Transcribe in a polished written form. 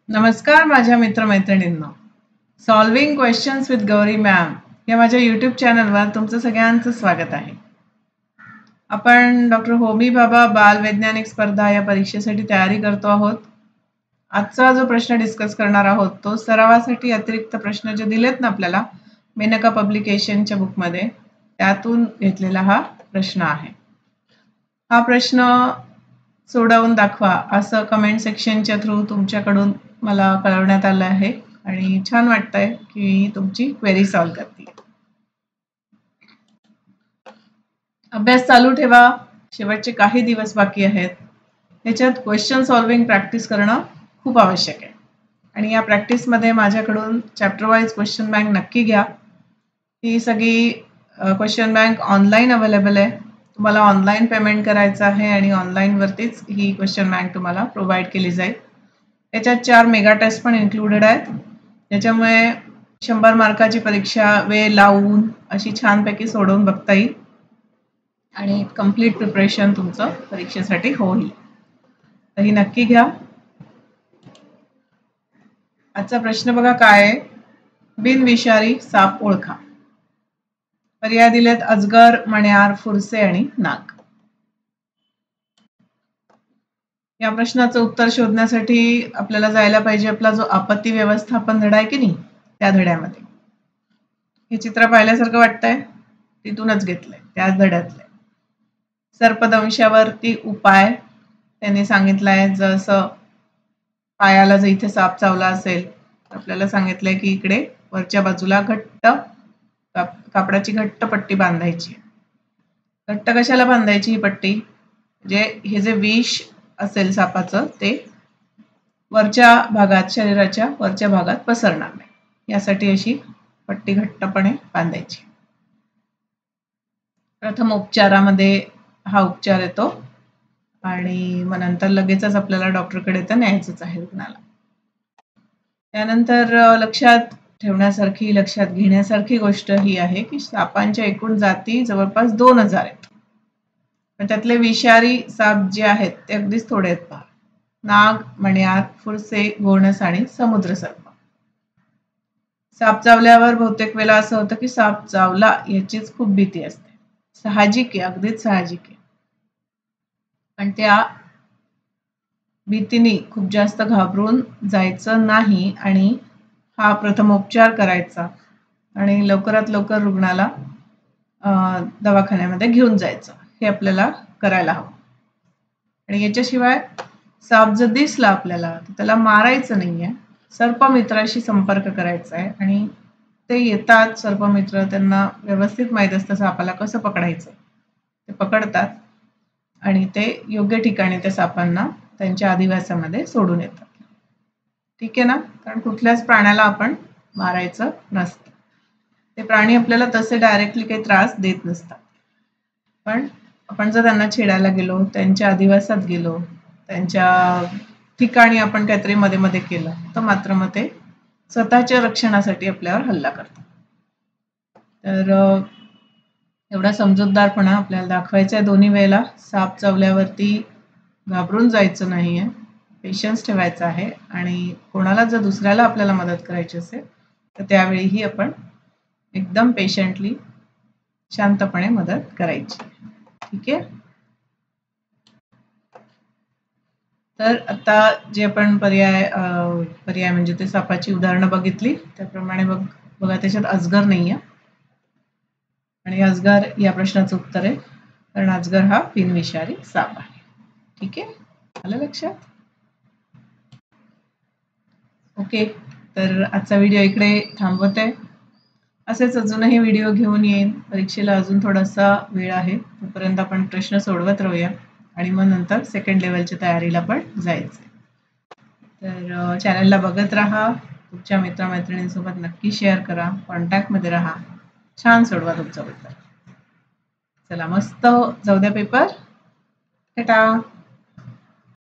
नमस्कार माझ्या मित्रमैत्रिणींनो. Solving questions with Gauri ma'am या माझ्या यूट्यूब चॅनलवर तुमचं सगळ्यांचं स्वागत आहे. आपण डॉक्टर होमी भाभा बाल वैज्ञानिक स्पर्धा या परीक्षेसाठी तयारी करतो आहोत. आजचा जो प्रश्न डिस्कस करणार आहोत तो सरावासाठी अतिरिक्त प्रश्न जे दिलेत ना आपल्याला मेनका पब्लिकेशनच्या बुकमध्ये त्यातून घेतलेला हा प्रश्न आहे. हा प्रश्न सोडवून दाखवा असं कमेंट सेक्शनच्या थ्रू तुमच्याकडून मला कळवण्यात आलं आहे आणि छान वाटतंय की तुमची क्वेरी सॉल्व करते. अभ्यास चालू ठेवा, शेवटचे काही दिवस बाकी आहेत. याच्यात क्वेश्चन सॉल्विंग प्रॅक्टिस करणं खूप आवश्यक आहे आणि या प्रॅक्टिसमध्ये माझ्याकडून चॅप्टर वाईज क्वेश्चन बँक नक्की घ्या. ही सगळी क्वेश्चन बँक ऑनलाईन अवेलेबल आहे. तुम्हाला ऑनलाईन पेमेंट करायचं आहे आणि ऑनलाईनवरतीच ही क्वेश्चन बँक तुम्हाला प्रोव्हाइड केली जाईल. याच्यात 4 मेगा टेस्ट पण इन्क्लुडेड आहेत. त्याच्यामुळे 100 मार्काची परीक्षा वेळ लावून अशी छानपैकी सोडवून बघता येईल आणि कम्प्लीट प्रिपरेशन तुमचं परीक्षेसाठी होईल. तर ही नक्की घ्या. आजचा प्रश्न बघा काय आहे. बिनविषारी साप ओळखा. पर्याय दिलेत अजगर, मण्यार, फुरसे आणि नाग. या प्रश्नाचं उत्तर शोधण्यासाठी आपल्याला जायला पाहिजे आपला जो आपत्ती व्यवस्थापन धडा आहे की नाही त्या धड्यामध्ये. हे चित्र पाहिल्यासारखं वाटतंय, तिथूनच घेतलंय, त्याच धड्यातलंय. सर्पदंशावरती उपाय त्यांनी सांगितलाय. जसं पायाला जर इथे साप चावला असेल आपल्याला सांगितलंय की इकडे वरच्या बाजूला घट्ट कापडाची घट्ट पट्टी बांधायची. घट्ट कशाला बांधायची ही पट्टी? म्हणजे हे जे विष असेल सापाचं ते वरच्या भागात, शरीराच्या वरच्या भागात पसरणार नाही यासाठी अशी पट्टी घट्टपणे बांधायची. प्रथम उपचारामध्ये हा उपचार येतो आणि मग नंतर लगेचच आपल्याला डॉक्टरकडे तर न्यायचंच आहे रुग्णाला. त्यानंतर लक्षात ठेवण्यासारखी, लक्षात घेण्यासारखी गोष्ट ही आहे की सापांच्या एकूण जाती जवळपास 2000 आहेत. पण त्यातले विषारी साप जे आहेत ते अगदीच थोडे आहेत. पहा, नाग, मण्यार, फुरसे, घोणस आणि समुद्र सर्प. साप चावल्यावर बहुतेक वेळेला असं होतं की साप चावला याचीच खूप भीती असते. साहजिक आहे, अगदीच साहजिक आहे. पण त्या भीतीने खूप जास्त घाबरून जायचं नाही आणि हा प्रथमोपचार करायचा आणि लवकरात लवकर रुग्णाला दवाखान्यामध्ये घेऊन जायचं. हे आपल्याला करायला हवं. आणि याच्याशिवाय साप जर दिसला आपल्याला तर त्याला मारायचं नाहीये. सर्पमित्राशी संपर्क करायचा आहे आणि ते येतात सर्पमित्र, त्यांना व्यवस्थित माहीत असतं सापाला कसं पकडायचं. ते पकडतात आणि ते योग्य ठिकाणी त्या सापांना त्यांच्या अधिवासामध्ये सोडून येतात. ठीक आहे ना? कारण कुठल्याच प्राण्याला आपण मारायचं नसतं. ते प्राणी आपल्याला तसे डायरेक्टली काही त्रास देत नसतात. पण आपण जर त्यांना छेडायला गेलो, त्यांच्या अधिवासात गेलो, त्यांच्या ठिकाणी आपण काहीतरी मध्ये मध्ये केलं तर मात्र मग ते स्वतःच्या रक्षणासाठी आपल्यावर हल्ला करतात. तर एवढा समजूतदारपणा आपल्याला दाखवायचा आहे दोन्ही वेळेला. साप चावल्यावरती घाबरून जायचं नाहीये, पेशन्स ठेवायचा आहे आणि कोणाला जर दुसऱ्याला आपल्याला मदत करायची असेल तर त्यावेळीही आपण एकदम पेशंटली शांतपणे मदत करायची. ठीक आहे. तर आता जे आपण पर्याय म्हणजे ते सापाची उदाहरणं बघितली त्याप्रमाणे बघा त्याच्यात अजगर नाही आहे आणि अजगर या प्रश्नाचं उत्तर आहे कारण अजगर हा बिनविषारी साप आहे. ठीक आहे, आलं लक्षात? ओके, तर आजचा व्हिडिओ इकडे थांबवते. असेच अजूनही व्हिडिओ घेऊन येईन. परीक्षेला अजून थोडासा वेळ आहे, तोपर्यंत आपण प्रश्न सोडवत राहूया आणि मग नंतर सेकंड लेवलच्या तयारीला पण जायचं. तर चॅनलला बघत राहा, तुमच्या मित्रमैत्रिणींसोबत नक्की शेअर करा, कॉन्टॅक्टमध्ये राहा, छान सोडवा तुमचा पेपर. चला, मस्त जाऊ द्या पेपर. टाटा.